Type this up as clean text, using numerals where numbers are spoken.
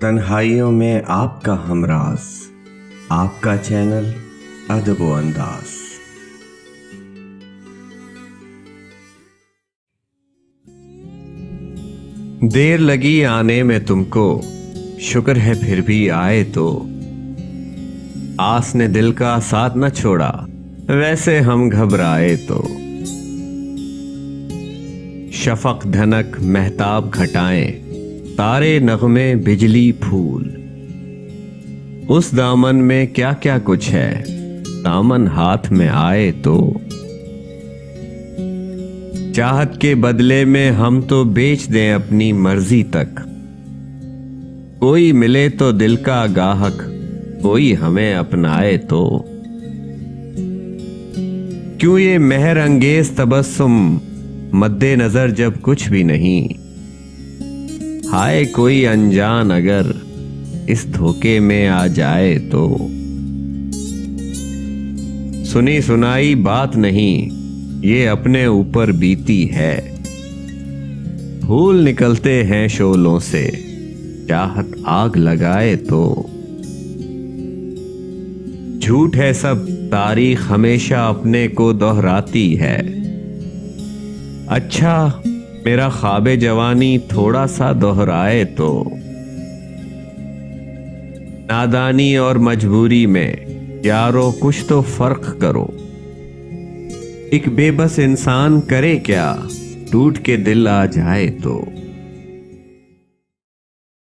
तन्हाइयों में आपका हमराज, आपका चैनल अदब व अंदाज। देर लगी आने में तुमको, शुक्र है फिर भी आए तो। आस ने दिल का साथ न छोड़ा, वैसे हम घबराए तो। शफक धनक महताब घटाएं, तारे नगमे बिजली फूल। उस दामन में क्या क्या कुछ है, दामन हाथ में आए तो। चाहत के बदले में हम तो बेच दें अपनी मर्जी तक। कोई मिले तो दिल का गाहक, कोई हमें अपनाए तो। क्यों ये मेहर अंगेज तबस्सुम, मद्दे नजर जब कुछ भी नहीं। हाय कोई अनजान अगर इस धोखे में आ जाए तो। सुनी सुनाई बात नहीं, ये अपने ऊपर बीती है। फूल निकलते हैं शोलों से, चाहत आग लगाए तो। झूठ है सब, तारीख हमेशा अपने को दोहराती है। अच्छा मेरा ख्वाबे जवानी थोड़ा सा दोहराए तो। नादानी और मजबूरी में यारो कुछ तो फर्क करो। एक बेबस इंसान करे क्या, टूट के दिल आ जाए तो।